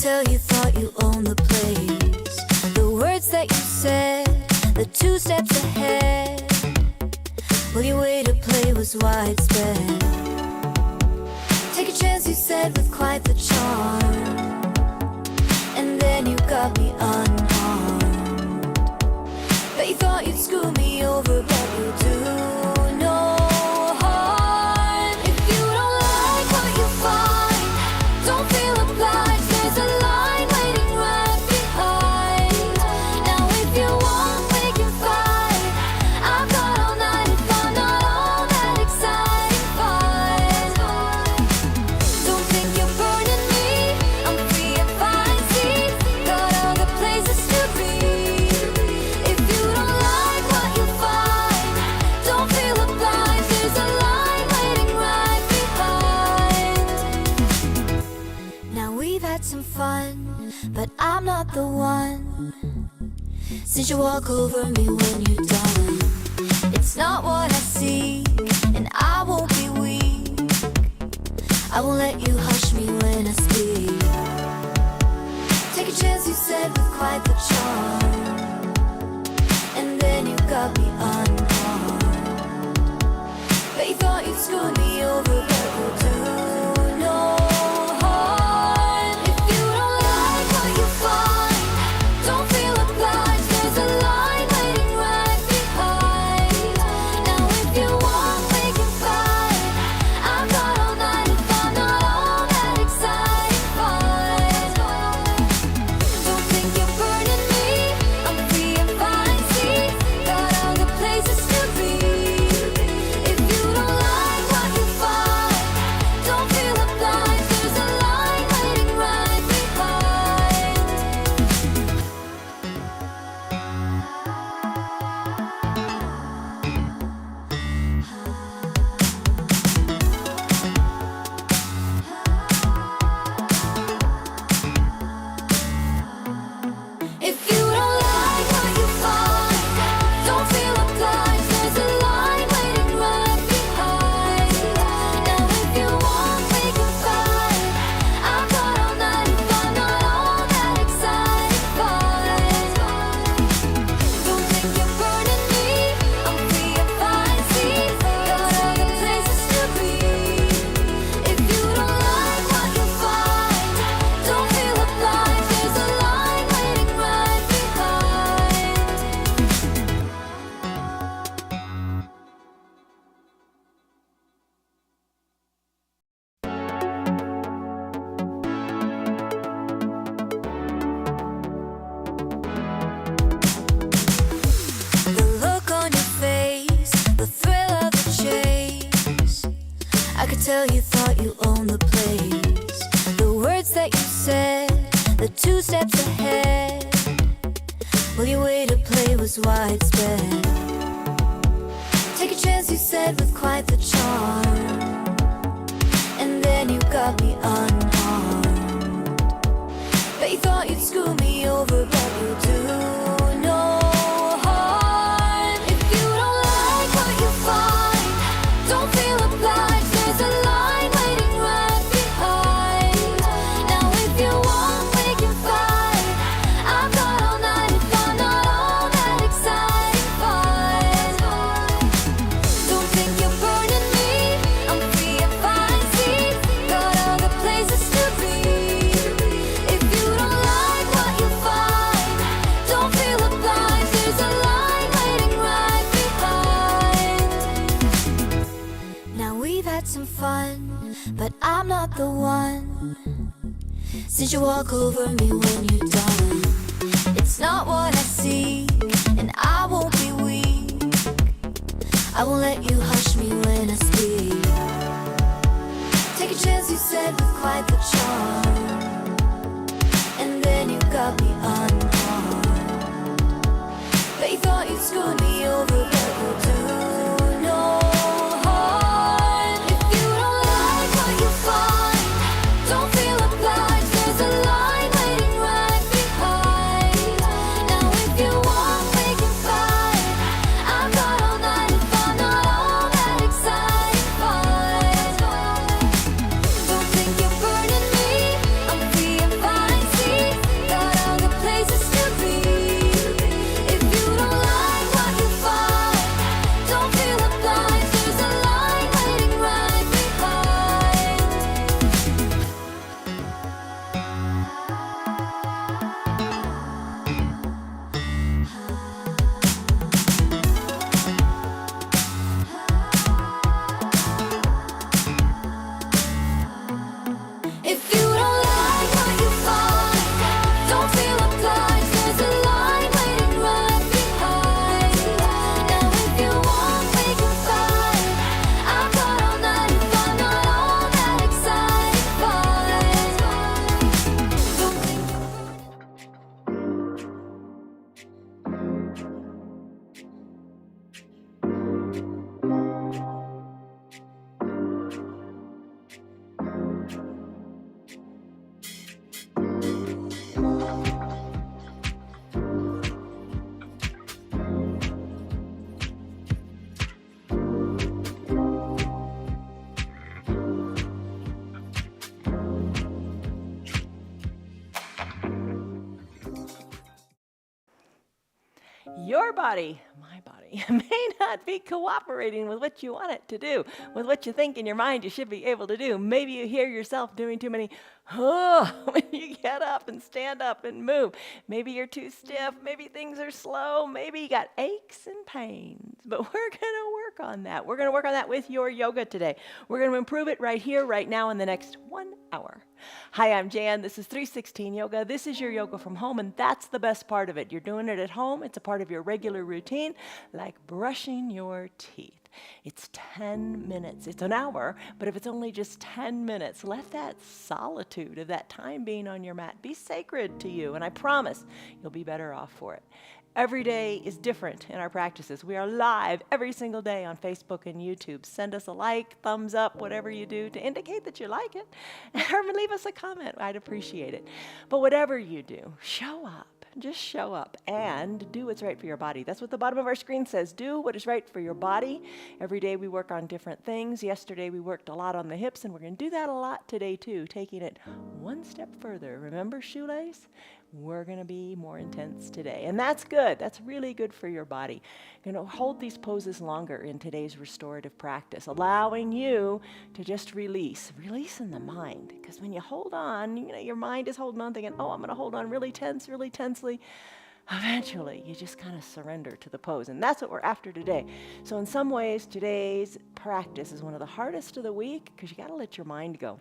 tell you thought you owned the place. The words that you said, the 2 steps ahead. Well, your way to play was widespread. Take a chance, you said, with quite the charm. And then you got me unharmed. Bet you thought you'd screw me over, but you'll do no harm. If you don't like what you find, don't feel obliged. There's a line waiting right behind. Now if you want, we can fight. I've got all night if I'm not all that exciting fun. Don't think you're burning me, I'm free and fine. See, got all the places to be. If you don't like what you find, don't feel obliged. There's a line waiting right behind. Now we've had some fun, but I'm not the one. Since you walk over me when you're done, it's not what I seek, and I won't be weak. I won't let you hush me when I speak. Take a chance, you said, with quite the charm. And then you got me unharmed. Bet you thought you'd screw me over, but you'll do no harm. If you don't like what you find, don't feel obliged. There's a line waiting right behind. Now if you want, we can fight. I've got all night if I'm not all that exciting fun. Don't think you're burning me, I'm free and fine. See, got all the places to be. If you don't like what you find, don't feel obliged. There's a line waiting right behind. If you don't like what you find, don't feel obliged. There's a line waiting right behind. Now if you want, we can fight. I've got all night if I'm not all that exciting fun. Don't think you're burning me, I'm free and fine. See, got all the places to be. If you don't like what you find, don't feel obliged. There's a line waiting right behind. The look on your face, the thrill of the chase. I could tell you thought you owned the place. The words that you said, the 2 steps ahead. Well, your way to play was widespread. Take a chance, you said, with quite the charm. And then you got me unharmed. Bet you thought you'd screw me over, but you'll do no harm. If you don't like what you find, don't feel obliged. There's a line waiting right behind. Now if you want, we can fight. I've got all night if I'm not all that exciting fun. Don't think you're burning me, I'm free and fine. See, got all the places to be. If you don't like what you find, don't feel obliged. There's a line waiting right behind. Now we've had some fun, but I'm not the one. Since you walk over me when you're done, it's not what I seek, and I won't be weak. I won't let you hush me when I speak. Take a chance, you said, with quite the charm. And then you got me unharmed. Bet you thought you'd screw me over, but you'll do no harm. If you don't like what you find, don't feel obliged. There's a line waiting right behind. Now if you want, we can fight. I've got all night if I'm not all that exciting fun. Don't think you're burning me, I'm free and fine. your body, my body, may not be cooperating with what you want it to do, with what you think in your mind you should be able to do. Maybe you hear yourself doing too many, when you get up and stand up and move. Maybe you're too stiff. Maybe things are slow. Maybe you got aches and pains. But we're going to work on that. We're going to work on that with your yoga today. We're going to improve it right here, right now, in the next 1 hour. Hi, I'm Jan. This is 316 Yoga. This is your yoga from home, and that's the best part of it. You're doing it at home. It's a part of your regular routine, like brushing your teeth. It's 10 minutes. It's an hour, but if it's only just 10 minutes, let that solitude of that time being on your mat be sacred to you, and I promise you'll be better off for it. Every day is different in our practices. We are live every single day on Facebook and YouTube. Send us a like, thumbs up, whatever you do to indicate that you like it, or leave us a comment. I'd appreciate it. But whatever you do, show up. Just show up and do what's right for your body. That's what the bottom of our screen says. Do what is right for your body. Every day we work on different things. Yesterday we worked a lot on the hips, and we're going to do that a lot today too, taking it one step further. Remember shoelace? We're going to be more intense today. And that's good. That's really good for your body. You're going to hold these poses longer in today's restorative practice, allowing you to just release in the mind. Because when you hold on, your mind is holding on thinking, oh, I'm going to hold on really tensely. Eventually, you just kind of surrender to the pose. And that's what we're after today. So in some ways, today's practice is one of the hardest of the week because you got to let your mind go.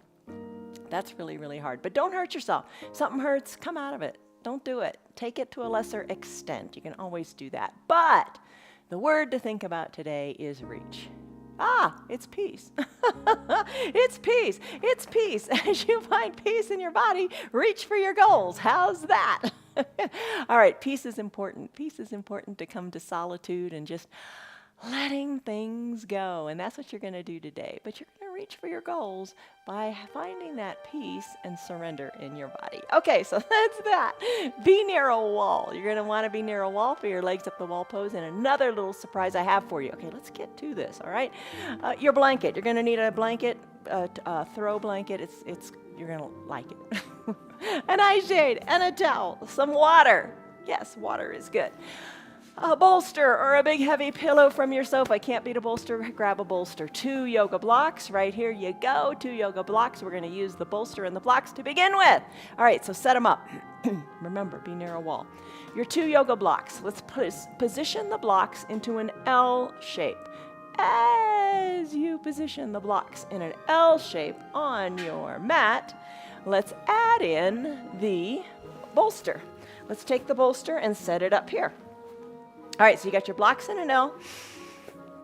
That's really, really hard. But don't hurt yourself. If something hurts, come out of it. Don't do it. Take it to a lesser extent. You can always do that. But the word to think about today is reach. It's peace. It's peace. It's peace. As you find peace in your body, reach for your goals. How's that? All right, peace is important. Peace is important to come to solitude and just letting things go. And that's what you're going to do today. But you're going to reach for your goals by finding that peace and surrender in your body. Okay, so that's that. Be near a wall. You're going to want to be near a wall for your legs up the wall pose. And another little surprise I have for you. Okay, let's get to this, all right? Your blanket. You're going to need a blanket, a throw blanket. You're going to like it. An eye shade and a towel. Some water. Yes, water is good. A bolster or a big heavy pillow from your sofa. Can't beat a bolster, grab a bolster. 2 yoga blocks, right here you go. 2 yoga blocks. We're going to use the bolster and the blocks to begin with. All right, so set them up. Remember, be near a wall. Your 2 yoga blocks. Let's position the blocks into an L shape. As you position the blocks in an L shape on your mat, let's add in the bolster. Let's take the bolster and set it up here. All right, so you got your blocks in an L.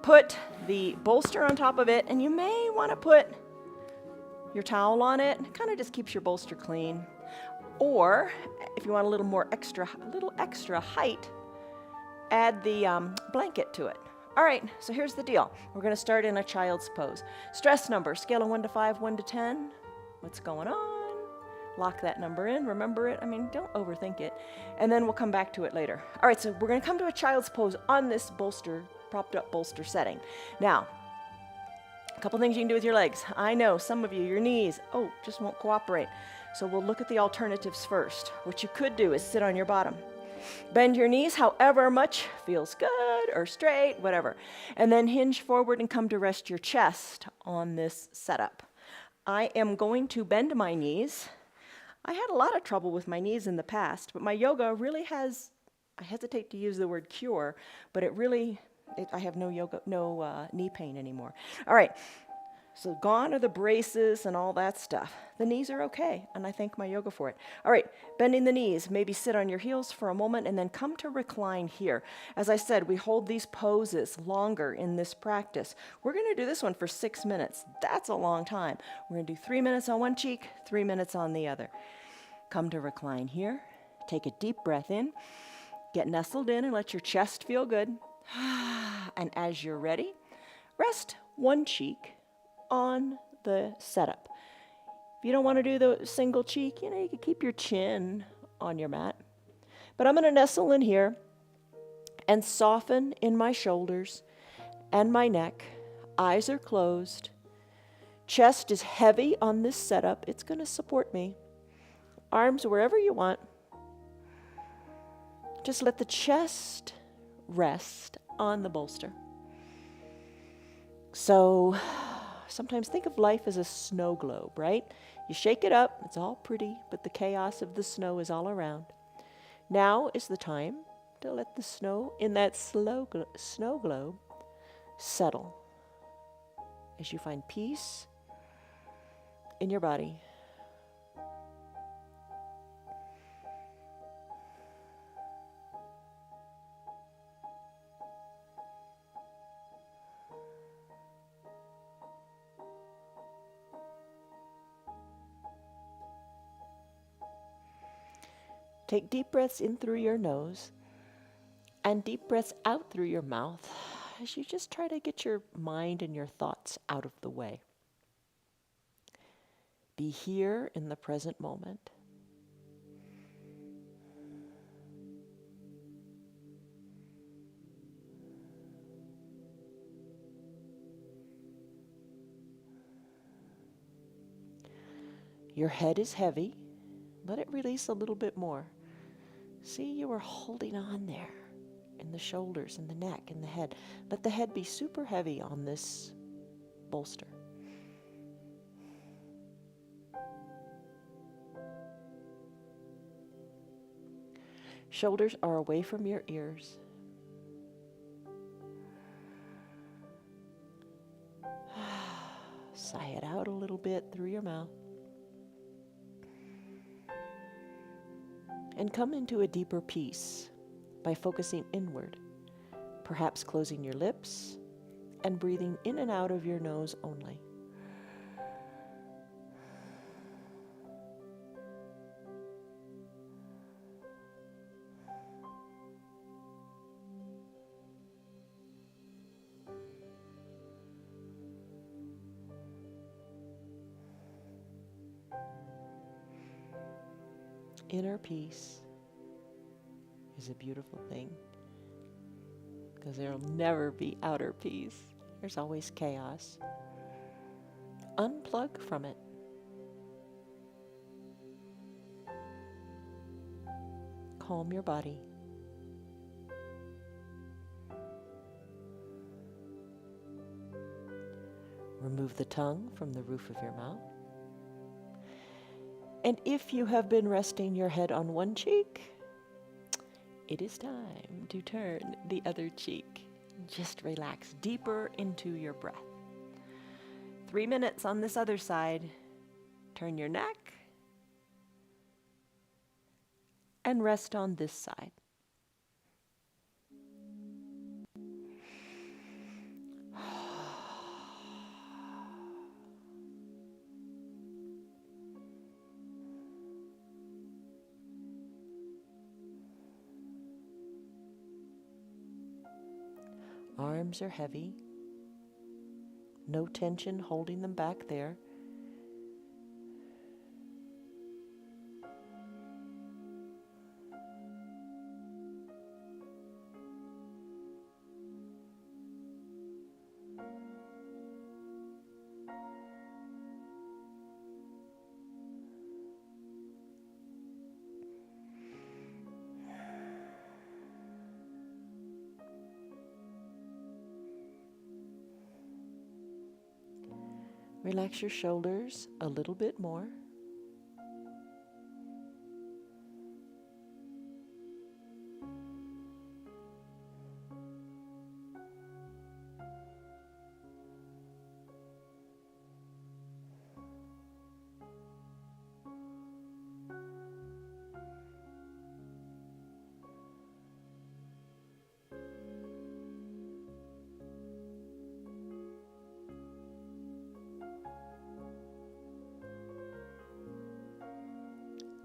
Put the bolster on top of it, and you may want to put your towel on it. It kind of just keeps your bolster clean. Or if you want a little extra height, add the blanket to it. All right, so here's the deal. We're going to start in a child's pose. Stress number, scale of 1 to 5, 1 to 10. What's going on? Lock that number in, remember it. Don't overthink it. And then we'll come back to it later. All right, so we're going to come to a child's pose on this bolster, propped up bolster setting. Now, a couple things you can do with your legs. I know some of you, your knees, just won't cooperate. So we'll look at the alternatives first. What you could do is sit on your bottom. Bend your knees however much feels good or straight, whatever. And then hinge forward and come to rest your chest on this setup. I am going to bend my knees. I had a lot of trouble with my knees in the past, but my yoga really has, I hesitate to use the word cure, but I have no knee pain anymore. All right, so gone are the braces and all that stuff. The knees are okay, and I thank my yoga for it. All right, bending the knees, maybe sit on your heels for a moment and then come to recline here. As I said, we hold these poses longer in this practice. We're going to do this one for 6 minutes. That's a long time. We're going to do 3 minutes on one cheek, 3 minutes on the other. Come to recline here. Take a deep breath in. Get nestled in and let your chest feel good. And as you're ready, rest one cheek on the setup. If you don't want to do the single cheek, you can keep your chin on your mat. But I'm going to nestle in here and soften in my shoulders and my neck. Eyes are closed. Chest is heavy on this setup. It's going to support me. Arms wherever you want. Just let the chest rest on the bolster. So sometimes think of life as a snow globe, right? You shake it up, it's all pretty, but the chaos of the snow is all around. Now is the time to let the snow in that snow globe settle as you find peace in your body. Take deep breaths in through your nose and deep breaths out through your mouth as you just try to get your mind and your thoughts out of the way. Be here in the present moment. Your head is heavy. Let it release a little bit more. See, you are holding on there in the shoulders and the neck and the head. Let the head be super heavy on this bolster. Shoulders are away from your ears. Sigh it out a little bit through your mouth. And come into a deeper peace by focusing inward, perhaps closing your lips and breathing in and out of your nose only. Inner peace is a beautiful thing because there will never be outer peace. There's always chaos. Unplug from it. Calm your body. Remove the tongue from the roof of your mouth. And if you have been resting your head on one cheek, it is time to turn the other cheek. Just relax deeper into your breath. 3 minutes on this other side. Turn your neck and rest on this side. Arms are heavy. No tension holding them back there. Relax your shoulders a little bit more.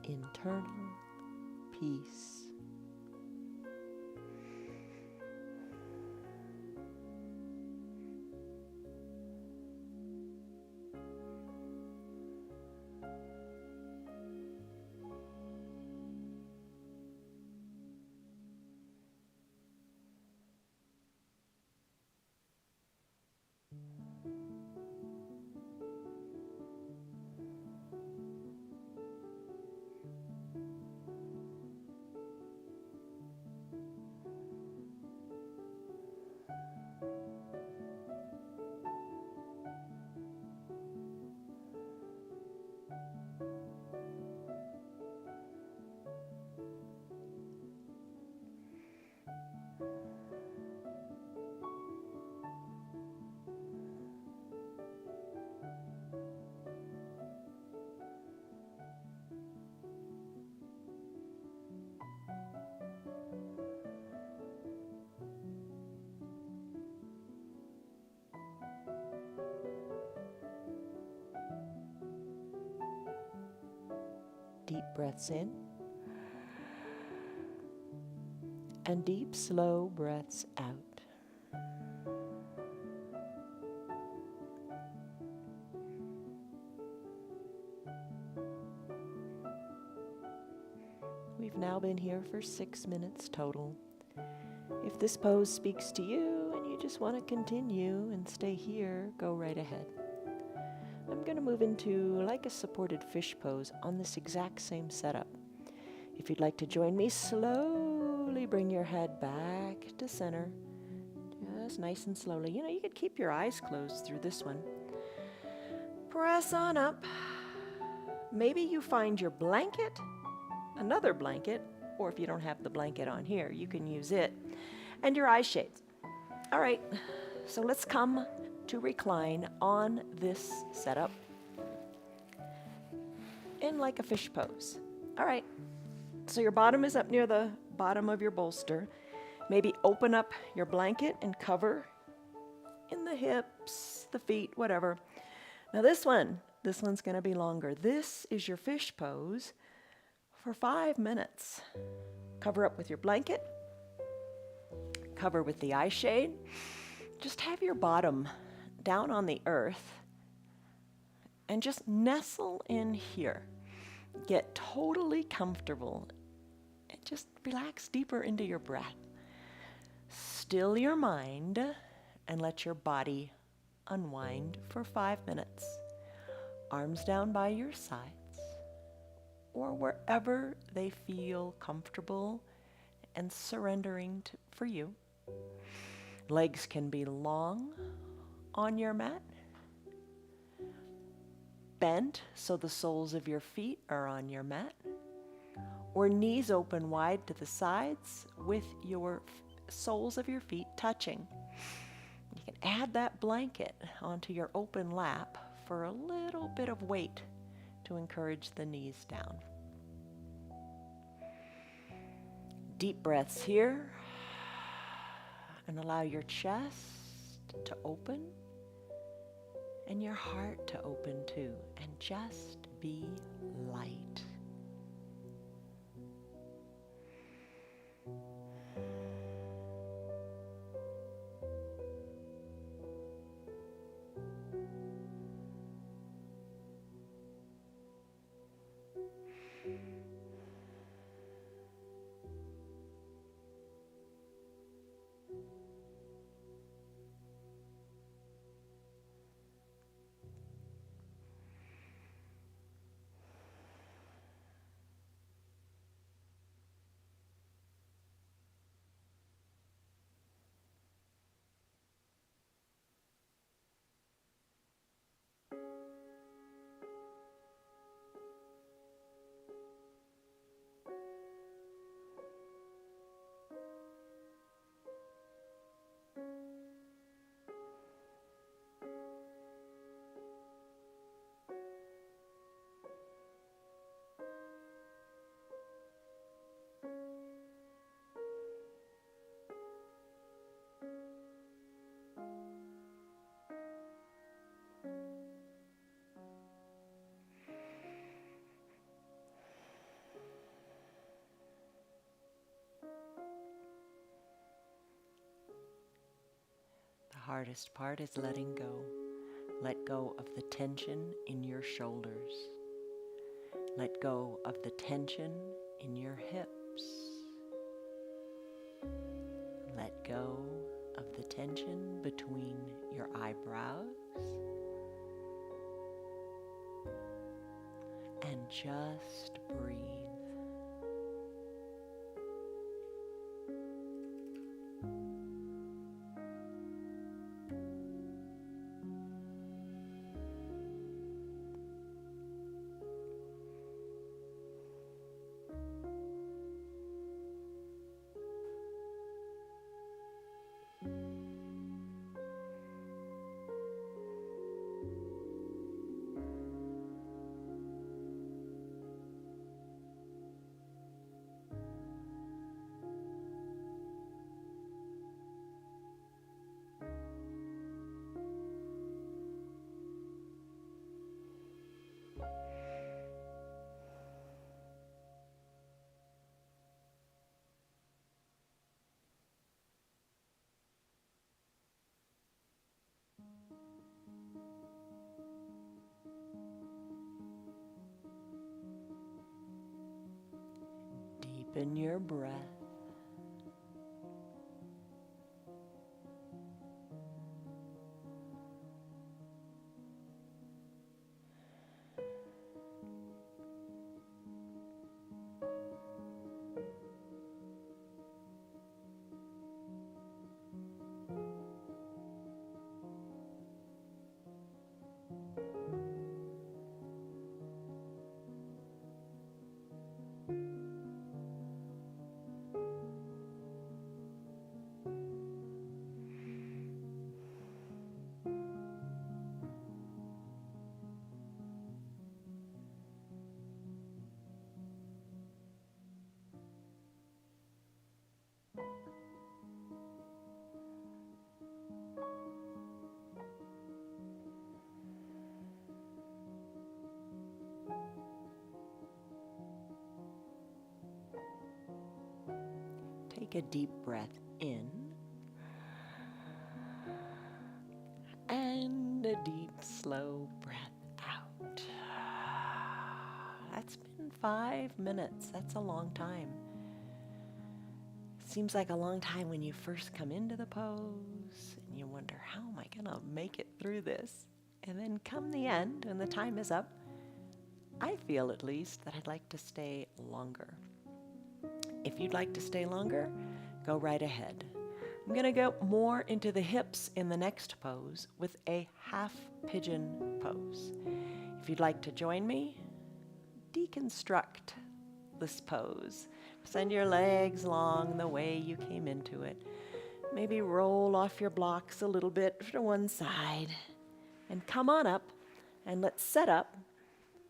Internal peace. deep breaths in and deep, slow breaths out. We've now been here for 6 minutes total. If this pose speaks to you and you just want to continue and stay here, go right ahead. I'm going to move into like a supported fish pose on this exact same setup. If you'd like to join me, slowly bring your head back to center, just nice and slowly. You could keep your eyes closed through this one. Press on up. Maybe you find your blanket, another blanket, or if you don't have the blanket on here, you can use it, and your eye shades. All right, so let's come to recline on this setup in like a fish pose. All right, so your bottom is up near the bottom of your bolster. Maybe open up your blanket and cover in the hips, the feet, whatever. Now this one's gonna be longer. This is your fish pose for 5 minutes. Cover up with your blanket, cover with the eye shade. Just have your bottom down on the earth and just nestle in here. Get totally comfortable and just relax deeper into your breath. Still your mind and let your body unwind for 5 minutes. Arms down by your sides or wherever they feel comfortable and surrendering for you. Legs can be long on your mat, bent so the soles of your feet are on your mat, or knees open wide to the sides with your soles of your feet touching. You can add that blanket onto your open lap for a little bit of weight to encourage the knees down. Deep breaths here, and allow your chest to open and your heart to open too, and just be light. The hardest part is letting go. Let go of the tension in your shoulders. Let go of the tension in your hips. Let go of the tension between your eyebrows. And just breathe. Deepen your breath. Take a deep breath in and a deep, slow breath out. That's been 5 minutes. That's a long time. Seems like a long time when you first come into the pose and you wonder, how am I going to make it through this? And then come the end and the time is up, I feel at least that I'd like to stay longer. If you'd like to stay longer, go right ahead. I'm going to go more into the hips in the next pose with a half pigeon pose. If you'd like to join me, deconstruct this pose. Send your legs long the way you came into it. Maybe roll off your blocks a little bit to one side and come on up and let's set up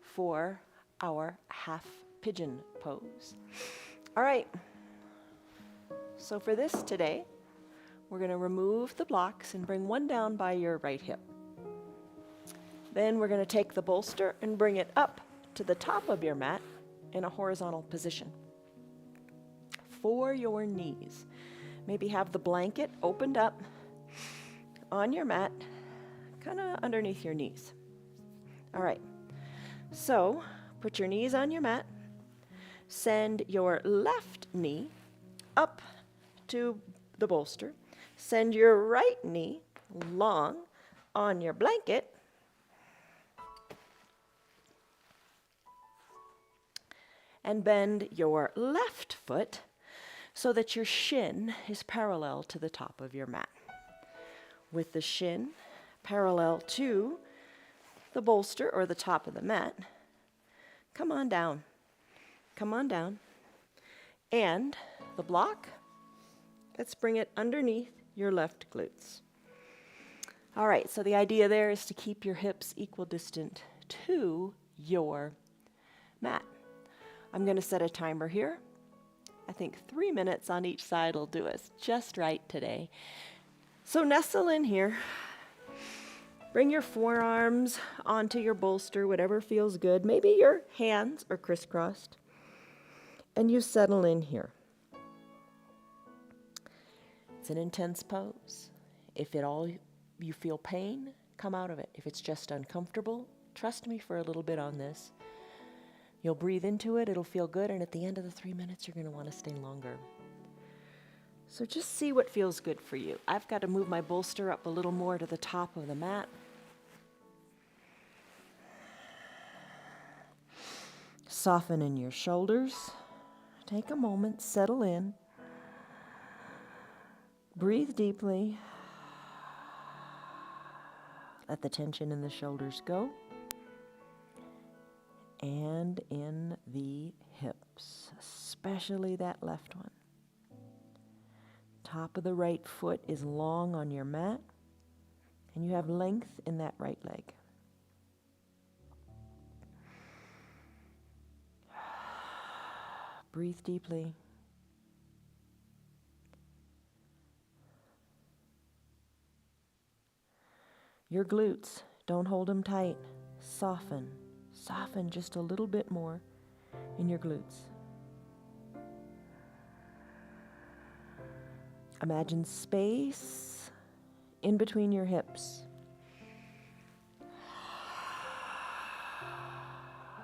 for our half pigeon pose. All right, so for this today, we're going to remove the blocks and bring one down by your right hip. Then we're going to take the bolster and bring it up to the top of your mat in a horizontal position. For your knees, maybe have the blanket opened up on your mat, kind of underneath your knees. All right, so put your knees on your mat. Send your left knee up to the bolster. Send your right knee long on your blanket. And bend your left foot so that your shin is parallel to the top of your mat. With the shin parallel to the bolster or the top of the mat, come on down. Come on down. And the block, let's bring it underneath your left glutes. All right, so the idea there is to keep your hips equidistant to your mat. I'm going to set a timer here. I think 3 minutes on each side will do us just right today. So nestle in here. Bring your forearms onto your bolster, whatever feels good. Maybe your hands are crisscrossed. And you settle in here. It's an intense pose. If at all you feel pain, come out of it. If it's just uncomfortable, trust me for a little bit on this. You'll breathe into it, it'll feel good, and at the end of the 3 minutes, you're going to want to stay longer. So just see what feels good for you. I've got to move my bolster up a little more to the top of the mat. Soften in your shoulders. Take a moment, settle in. Breathe deeply. Let the tension in the shoulders go. And in the hips, especially that left one. Top of the right foot is long on your mat, and you have length in that right leg. Breathe deeply. Your glutes, don't hold them tight. Soften. Soften just a little bit more in your glutes. Imagine space in between your hips.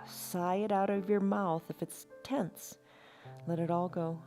Sigh it out of your mouth if it's tense. Let it all go.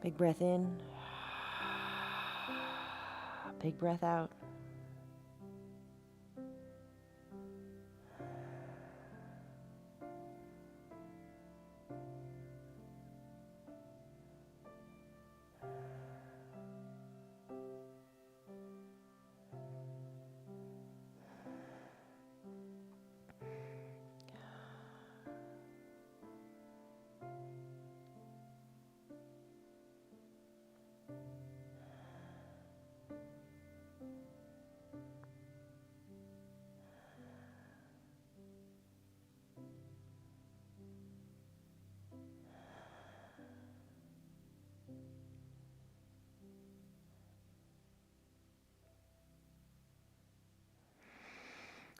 Big breath in. Big breath out.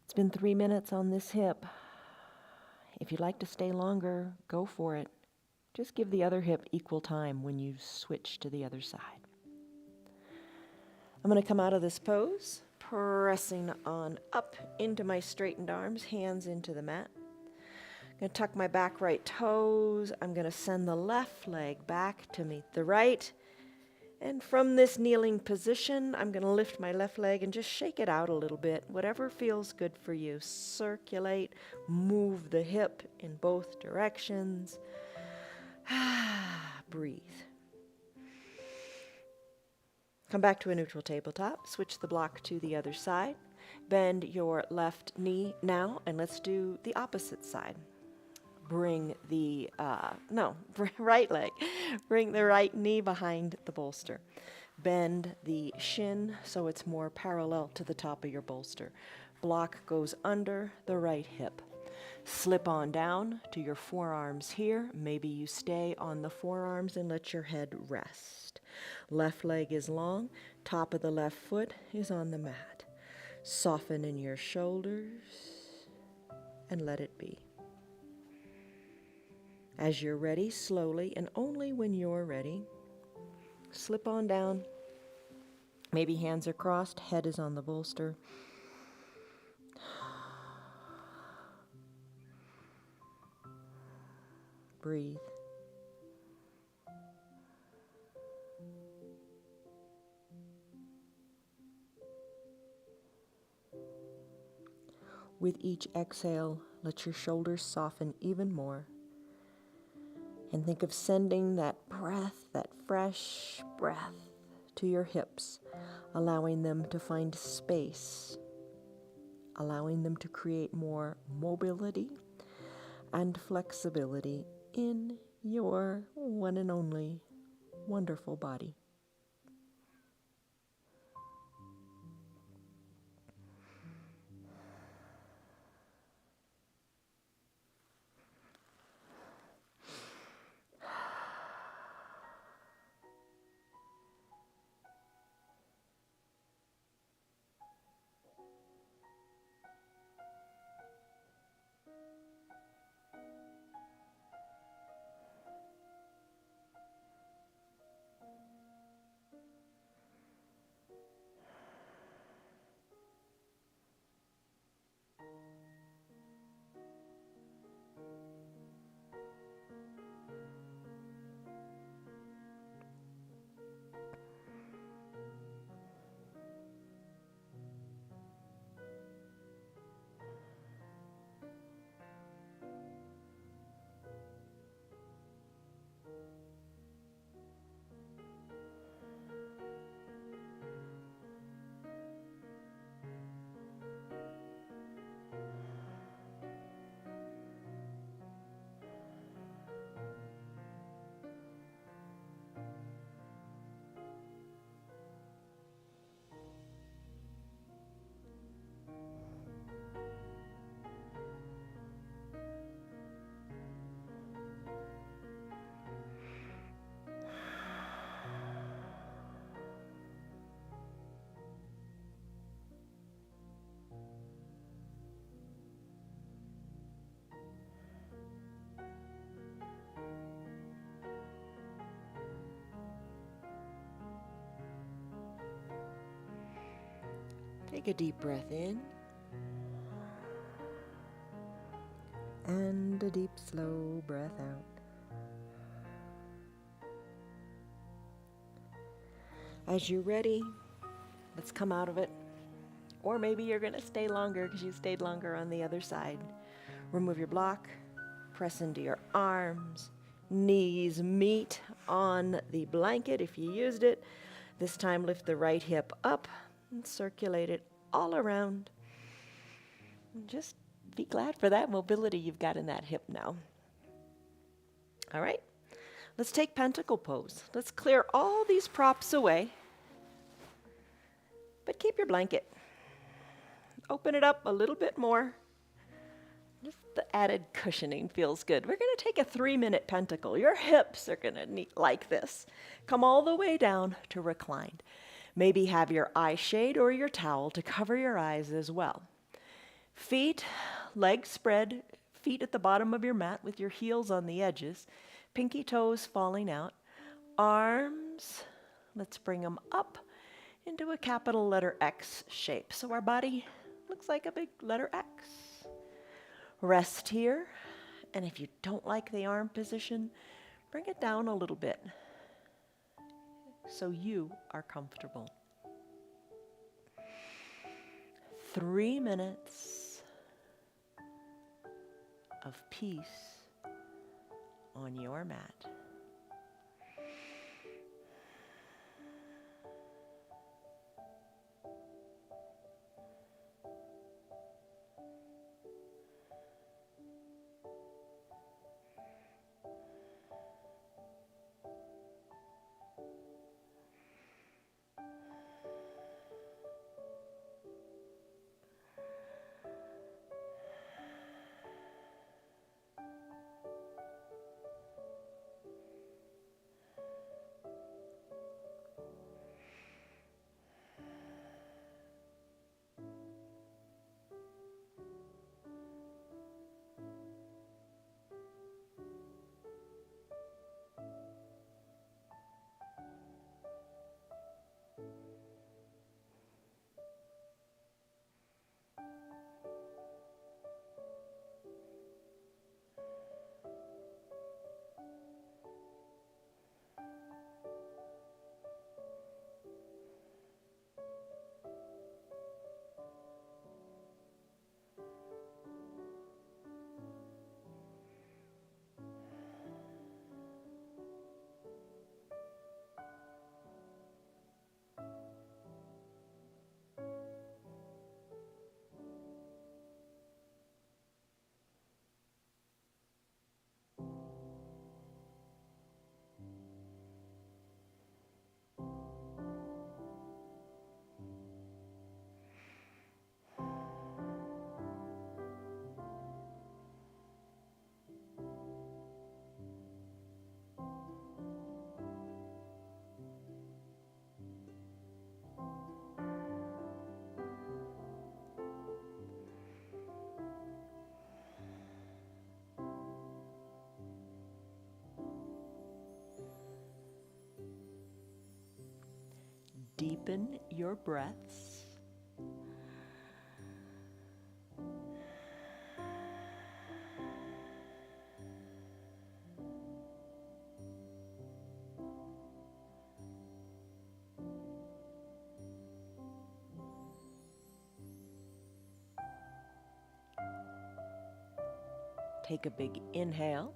It's been 3 minutes on this hip. If you'd like to stay longer, go for it. Just give the other hip equal time when you switch to the other side. I'm going to come out of this pose, pressing on up into my straightened arms, hands into the mat. I'm going to tuck my back right toes. I'm going to send the left leg back to meet the right. And from this kneeling position, I'm going to lift my left leg and just shake it out a little bit. Whatever feels good for you. Circulate, move the hip in both directions. Breathe. Come back to a neutral tabletop. Switch the block to the other side. Bend your left knee now, and let's do the opposite side. Bring the, right leg. Bring the right knee behind the bolster. Bend the shin so it's more parallel to the top of your bolster. Block goes under the right hip. Slip on down to your forearms here. Maybe you stay on the forearms and let your head rest. Left leg is long. Top of the left foot is on the mat. Soften in your shoulders and let it be. As you're ready, slowly, and only when you're ready, slip on down. Maybe hands are crossed, head is on the bolster. Breathe. With each exhale, let your shoulders soften even more. And think of sending that breath, that fresh breath, to your hips, allowing them to find space, allowing them to create more mobility and flexibility in your one and only wonderful body. Take a deep breath in. And a deep, slow breath out. As you're ready, let's come out of it. Or maybe you're going to stay longer because you stayed longer on the other side. Remove your block. Press into your arms. Knees meet on the blanket if you used it. This time lift the right hip up and circulate it all around. And just be glad for that mobility you've got in that hip now. All right, let's take pentacle pose. Let's clear all these props away, but keep your blanket. Open it up a little bit more. Just the added cushioning feels good. We're going to take a 3-minute pentacle. Your hips are going to like this. Come all the way down to reclined. Maybe have your eye shade or your towel to cover your eyes as well. Feet, legs spread, feet at the bottom of your mat with your heels on the edges, pinky toes falling out. Arms, let's bring them up into a capital letter X shape. So our body looks like a big letter X. Rest here, and if you don't like the arm position, bring it down a little bit so you are comfortable. 3 minutes of peace on your mat. Deepen your breaths. Take a big inhale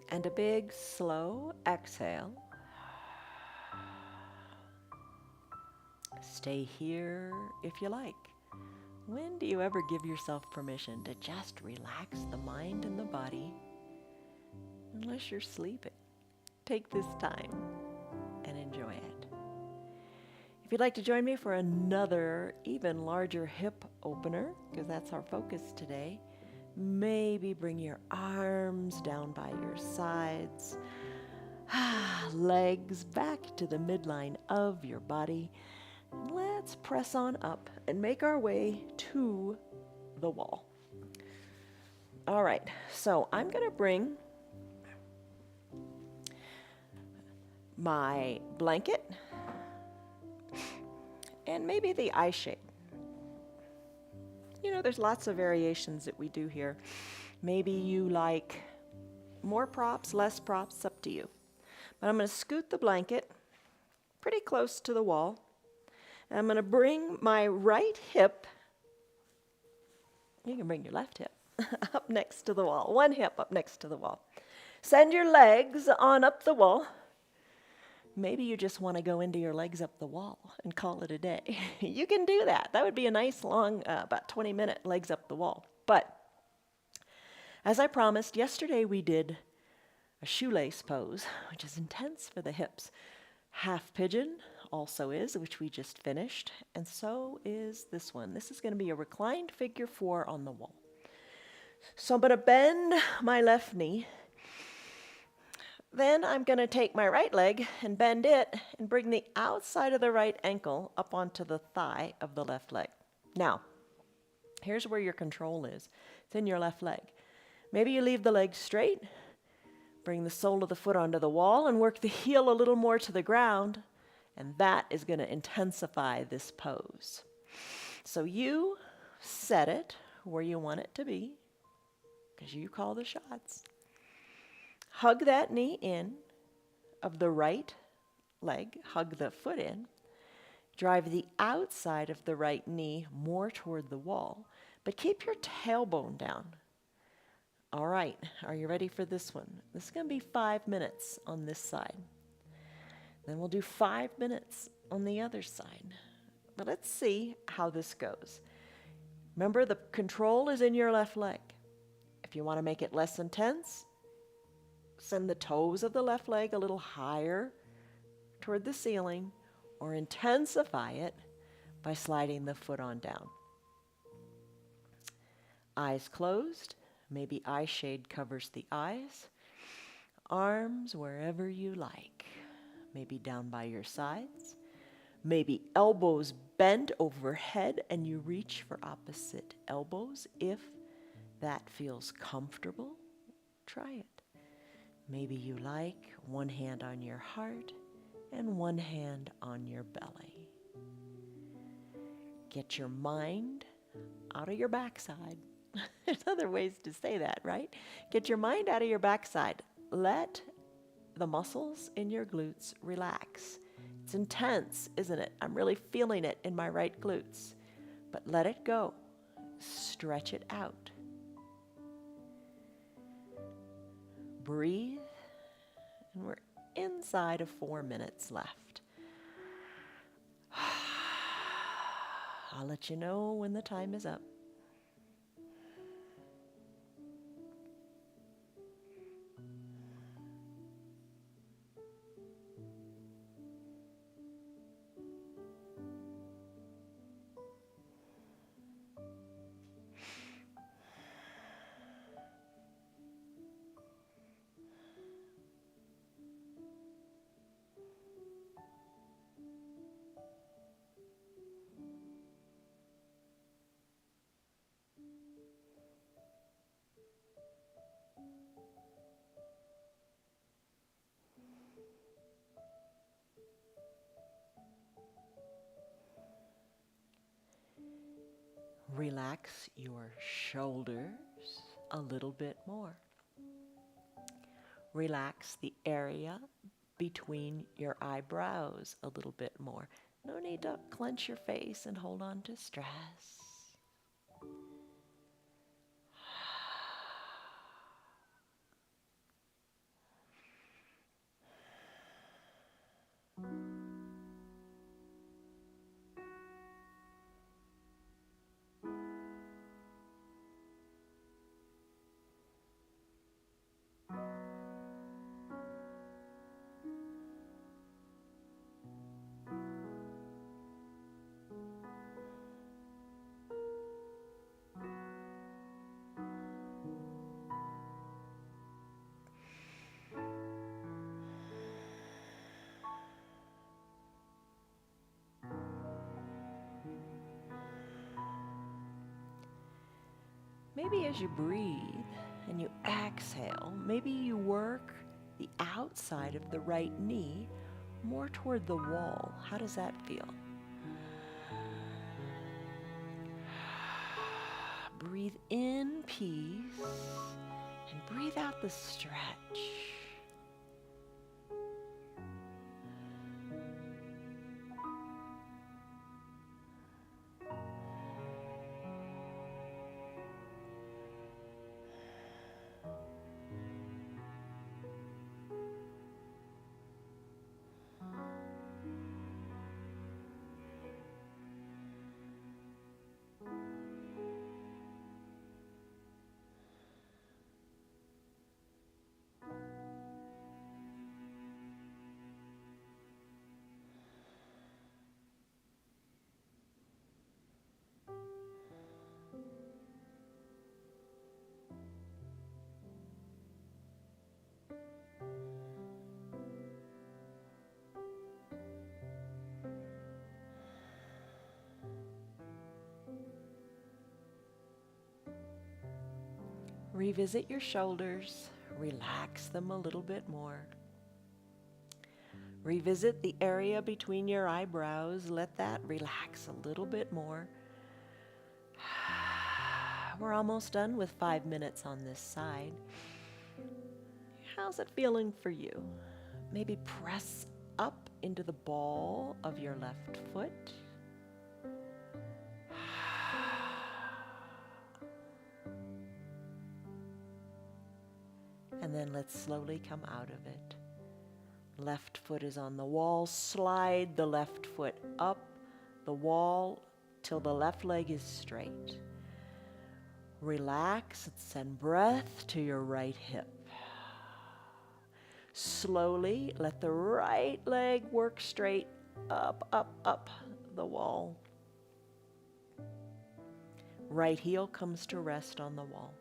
and a big slow exhale. Stay here if you like. When do you ever give yourself permission to just relax the mind and the body? Unless you're sleeping. Take this time and enjoy it. If you'd like to join me for another even larger hip opener, because that's our focus today, maybe bring your arms down by your sides, legs back to the midline of your body. Let's press on up and make our way to the wall. All right, so I'm going to bring my blanket and maybe the eye shade. You know, there's lots of variations that we do here. Maybe you like more props, less props, it's up to you. But I'm going to scoot the blanket pretty close to the wall. And I'm going to bring my right hip, you can bring your left hip, up next to the wall. One hip up next to the wall. Send your legs on up the wall. Maybe you just want to go into your legs up the wall and call it a day. You can do that. That would be a nice long, about 20-minute legs up the wall. But as I promised, yesterday we did a shoelace pose, which is intense for the hips. Half pigeon also is, which we just finished, and so is this one. This is going to be a reclined figure 4 on the wall. So I'm going to bend my left knee. Then I'm going to take my right leg and bend it and bring the outside of the right ankle up onto the thigh of the left leg. Now, here's where your control is. It's in your left leg. Maybe you leave the leg straight, bring the sole of the foot onto the wall, and work the heel a little more to the ground, and that is going to intensify this pose. So you set it where you want it to be, because you call the shots. Hug that knee in of the right leg, hug the foot in, drive the outside of the right knee more toward the wall, but keep your tailbone down. All right, are you ready for this one? This is going to be 5 minutes on this side. Then we'll do 5 minutes on the other side. But let's see how this goes. Remember, the control is in your left leg. If you want to make it less intense, send the toes of the left leg a little higher toward the ceiling, or intensify it by sliding the foot on down. Eyes closed, maybe eye shade covers the eyes. Arms wherever you like, maybe down by your sides, maybe elbows bent overhead and you reach for opposite elbows. If that feels comfortable, try it. Maybe you like one hand on your heart and one hand on your belly. Get your mind out of your backside. There's other ways to say that, right? Get your mind out of your backside. Let the muscles in your glutes relax. It's intense, isn't it? I'm really feeling it in my right glutes. But let it go. Stretch it out. Breathe, and we're inside of 4 minutes left. I'll let you know when the time is up. Relax your shoulders a little bit more. Relax the area between your eyebrows a little bit more. No need to clench your face and hold on to stress. Maybe as you breathe and you exhale, maybe you work the outside of the right knee more toward the wall. How does that feel? Breathe in peace and breathe out the stretch. Revisit your shoulders, relax them a little bit more. Revisit the area between your eyebrows, let that relax a little bit more. We're almost done with 5 minutes on this side. How's it feeling for you? Maybe press up into the ball of your left foot. And then let's slowly come out of it. Left foot is on the wall. Slide the left foot up the wall till the left leg is straight. Relax and send breath to your right hip. Slowly let the right leg work straight up, up, up the wall. Right heel comes to rest on the wall.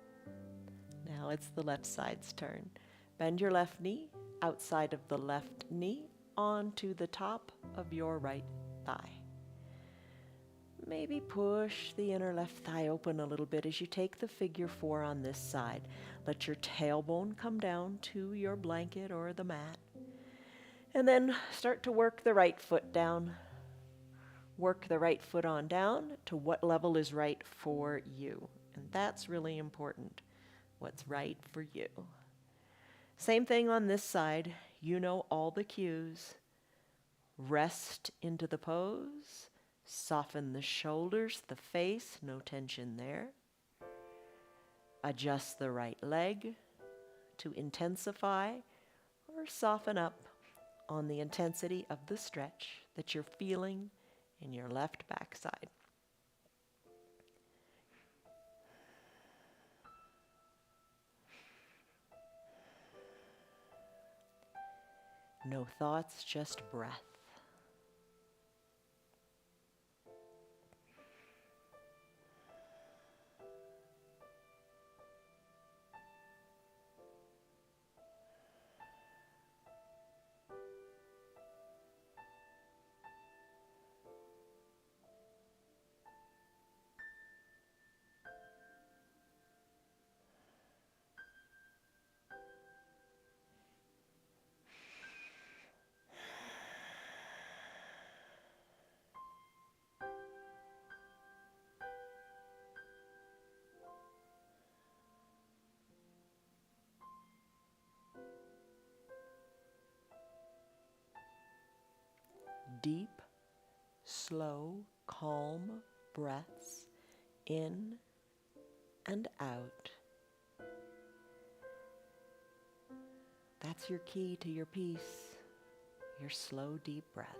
Now it's the left side's turn. Bend your left knee outside of the left knee onto the top of your right thigh. Maybe push the inner left thigh open a little bit as you take the figure 4 on this side. Let your tailbone come down to your blanket or the mat. And then start to work the right foot down. Work the right foot on down to what level is right for you. And that's really important. What's right for you. Same thing on this side. You know all the cues. Rest into the pose. Soften the shoulders, the face, no tension there. Adjust the right leg to intensify or soften up on the intensity of the stretch that you're feeling in your left backside. No thoughts, just breath. Deep, slow, calm breaths in and out. That's your key to your peace, your slow, deep breaths.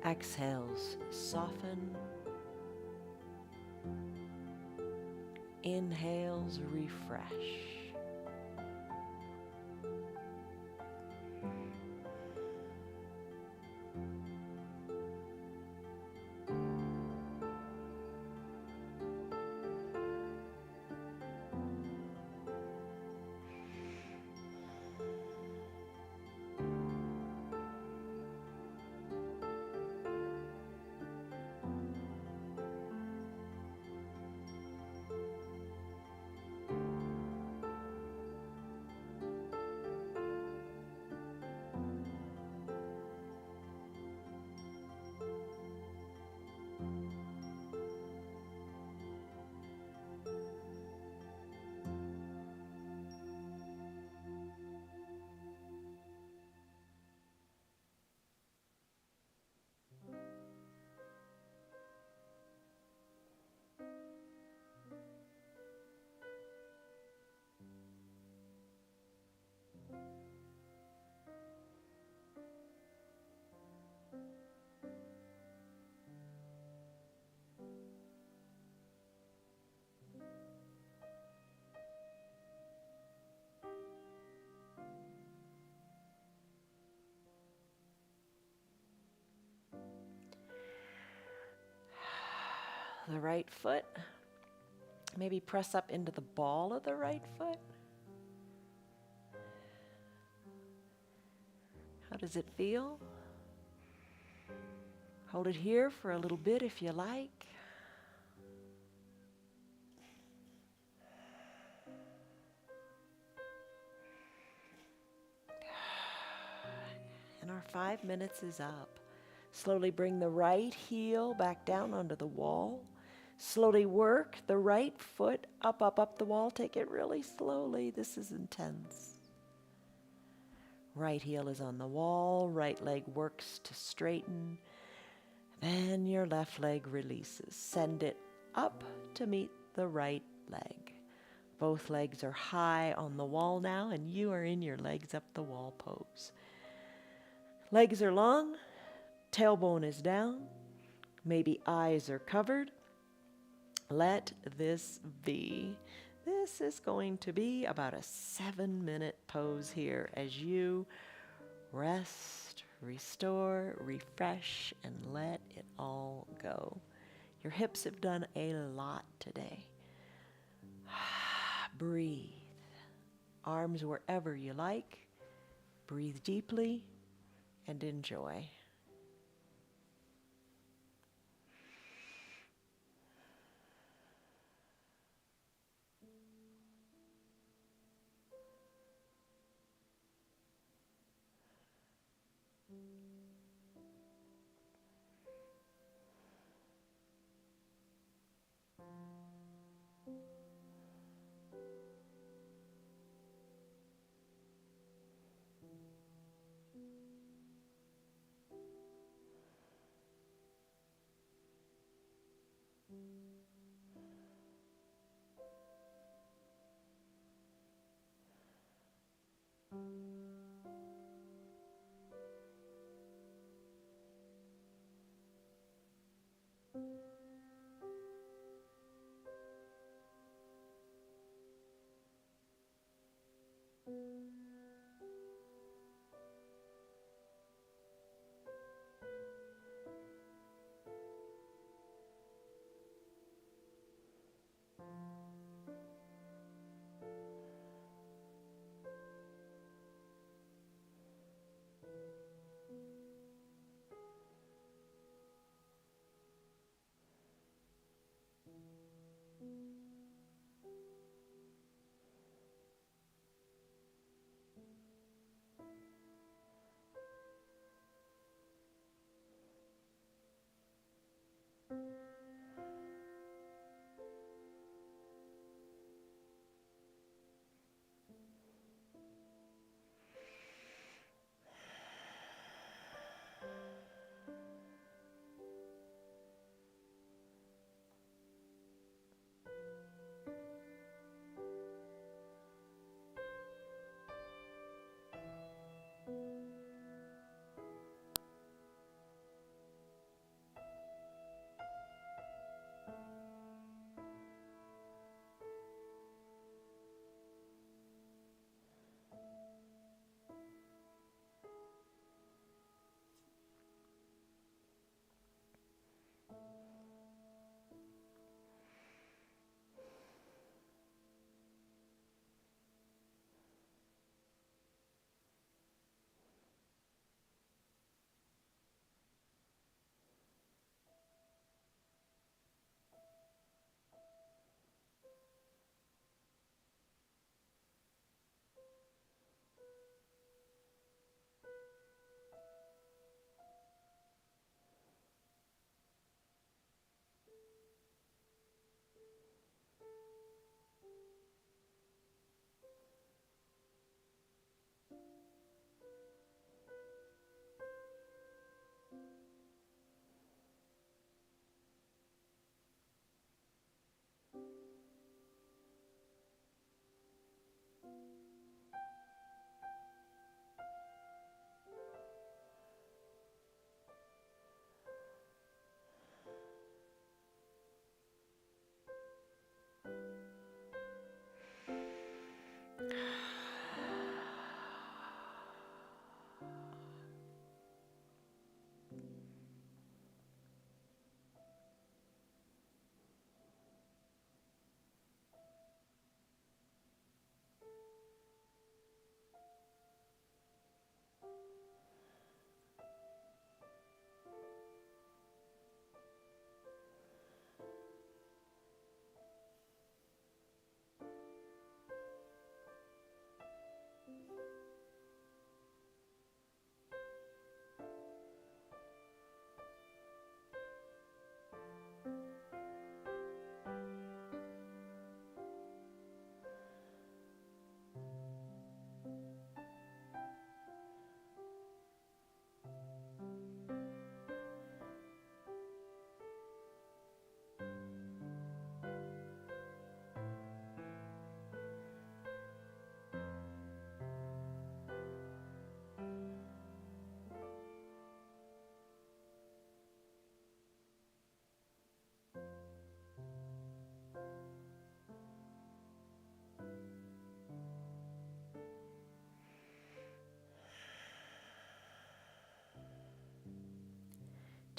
Exhales soften. Inhales refresh. The right foot. Maybe press up into the ball of the right foot. How does it feel? Hold it here for a little bit if you like. And our 5 minutes is up. Slowly bring the right heel back down onto the wall. Slowly work the right foot up the wall. Take it really slowly. This is intense. Right heel is on the wall. Right leg works to straighten. Then your left leg releases. Send it up to meet the right leg. Both legs are high on the wall now, and you are in your legs up the wall pose. Legs are long. Tailbone is down. Maybe eyes are covered. Let this be. This is going to be about a 7-minute pose here as you rest, restore, refresh, and let it all go. Your hips have done a lot today. Breathe. Arms wherever you like. Breathe deeply and enjoy.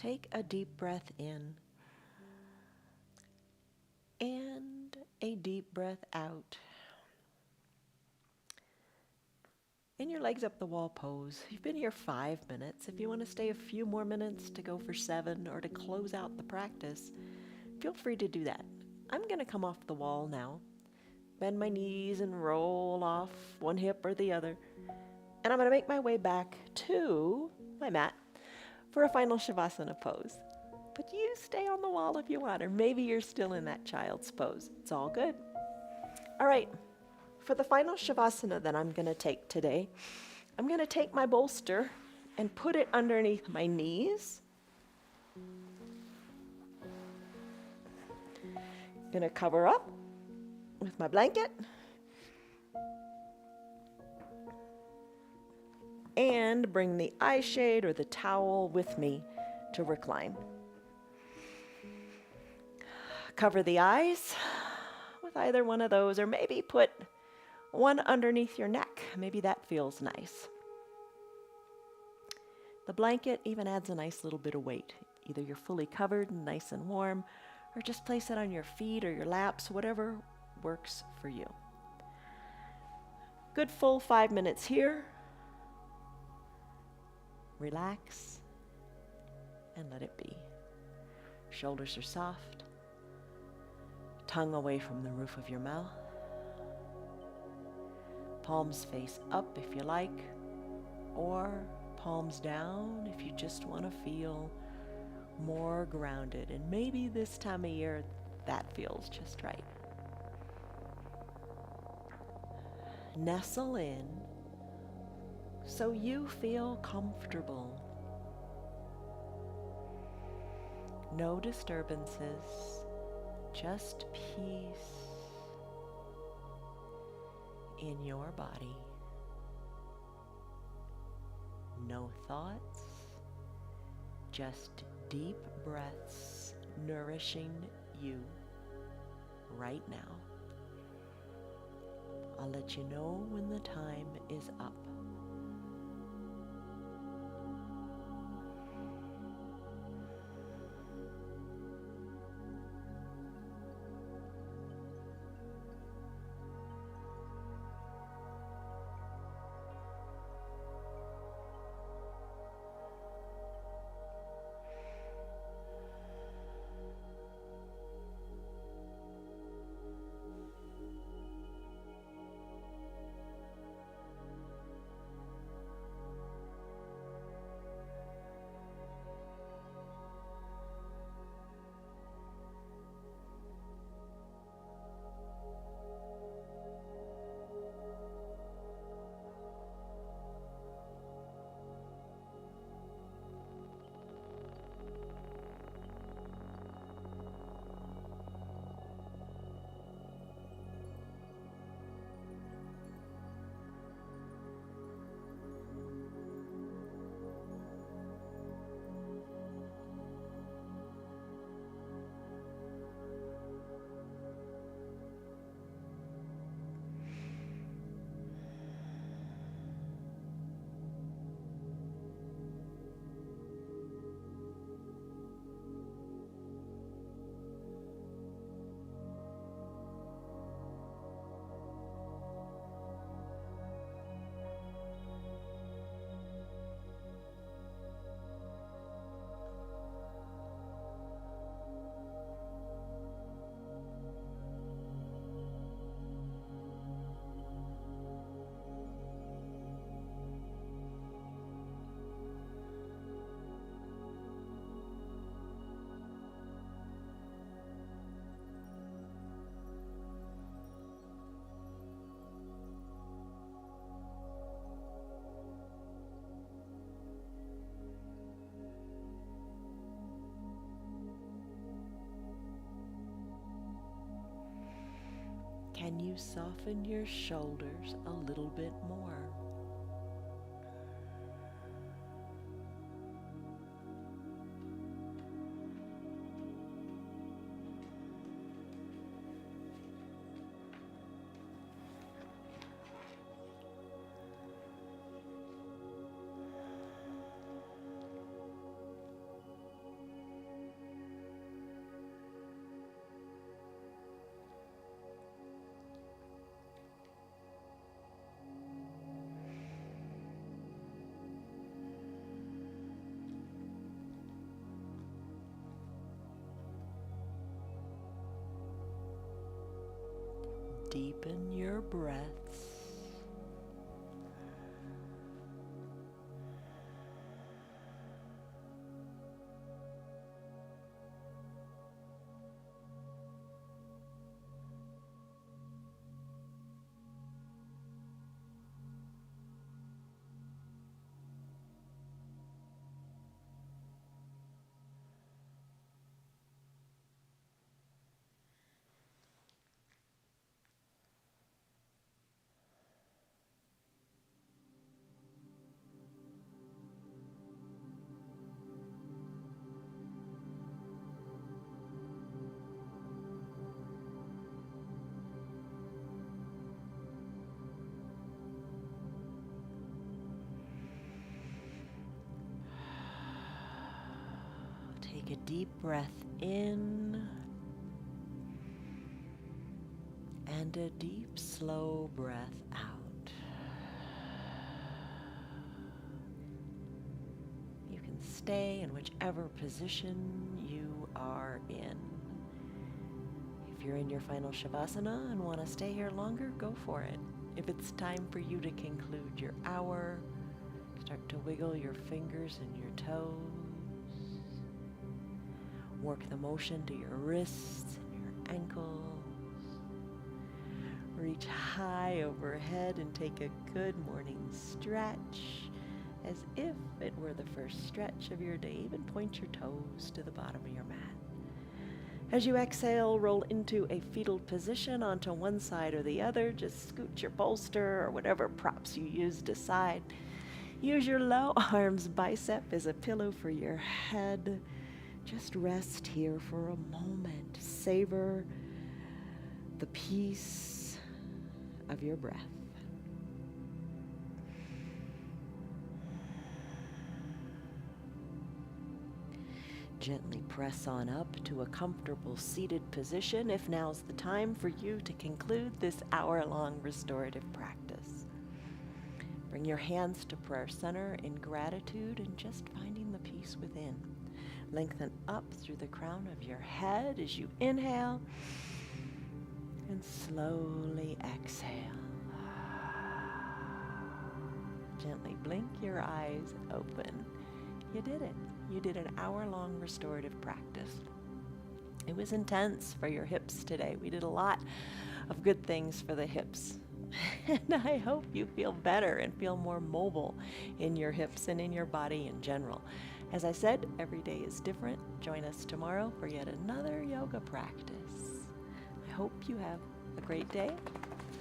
Take a deep breath in and a deep breath out. In your legs up the wall pose. You've been here 5 minutes. If you want to stay a few more minutes to go for 7 or to close out the practice, feel free to do that. I'm going to come off the wall now, bend my knees and roll off one hip or the other, and I'm going to make my way back to my mat for a final Shavasana pose. But you stay on the wall if you want, or maybe you're still in that child's pose. It's all good. All right, for the final Shavasana that I'm going to take today, I'm going to take my bolster and put it underneath my knees. Going to cover up with my blanket and bring the eye shade or the towel with me to recline. Cover the eyes with either one of those, or maybe put one underneath your neck. Maybe that feels nice. The blanket even adds a nice little bit of weight. Either you're fully covered and nice and warm, or just place it on your feet or your laps, whatever works for you. Good full 5 minutes here. Relax and let it be. Shoulders are soft. Tongue away from the roof of your mouth. Palms face up if you like, or palms down if you just want to feel more grounded. And maybe this time of year that feels just right. Nestle in so you feel comfortable. No disturbances. Just peace in your body. No thoughts, just deep breaths nourishing you right now. I'll let you know when the time is up. Can you soften your shoulders a little bit more? deepen your breaths. Take a deep breath in and a deep, slow breath out. You can stay in whichever position you are in. If you're in your final Shavasana and want to stay here longer, go for it. If it's time for you to conclude your hour, start to wiggle your fingers and your toes. Work the motion to your wrists and your ankles. Reach high overhead and take a good morning stretch as if it were the first stretch of your day. Even point your toes to the bottom of your mat. As you exhale, roll into a fetal position onto one side or the other. Just scoot your bolster or whatever props you used aside. Use your low arms bicep as a pillow for your head. Just rest here for a moment. Savor the peace of your breath. Gently press on up to a comfortable seated position if now's the time for you to conclude this hour-long restorative practice. Bring your hands to prayer center in gratitude and just finding the peace within. Lengthen up through the crown of your head as you inhale and slowly exhale. Gently blink your eyes open. You did it. You did an hour-long restorative practice. It was intense for your hips today. We did a lot of good things for the hips. And I hope you feel better and feel more mobile in your hips and in your body in general. As I said, every day is different. Join us tomorrow for yet another yoga practice. I hope you have a great day,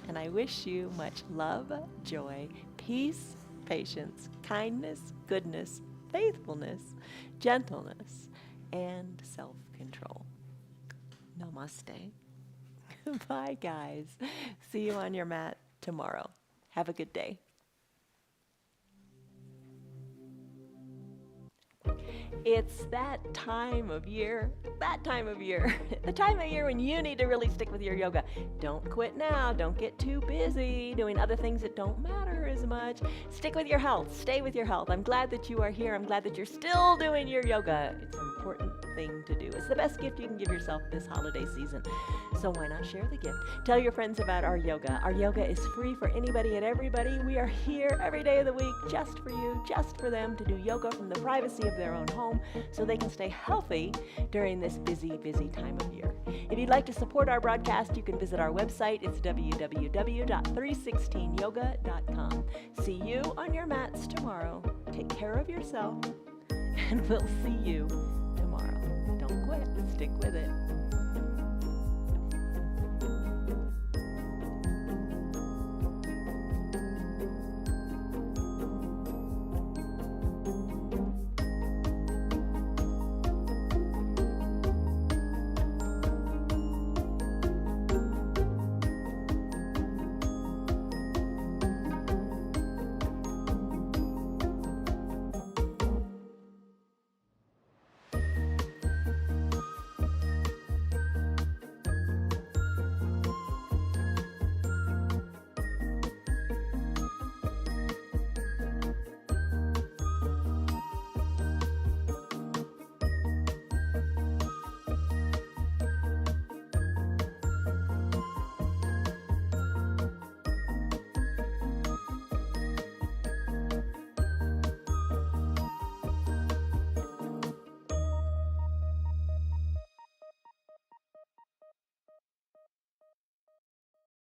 and I wish you much love, joy, peace, patience, kindness, goodness, faithfulness, gentleness, and self-control. Namaste. Bye, guys. See you on your mat tomorrow. Have a good day. It's that time of year, the time of year when you need to really stick with your yoga. Don't quit now. Don't get too busy doing other things that don't matter as much. Stick with your health. Stay with your health. I'm glad that you are here. I'm glad that you're still doing your yoga. It's an important thing to do. It's the best gift you can give yourself this holiday season. So why not share the gift? Tell your friends about our yoga. Our yoga is free for anybody and everybody. We are here every day of the week just for you, just for them to do yoga from the privacy of their own home so they can stay healthy during this busy, busy time of year. If you'd like to support our broadcast, you can visit our website. It's www.316yoga.com. See you on your mats tomorrow. Take care of yourself, and we'll see you tomorrow. Don't quit. Stick with it.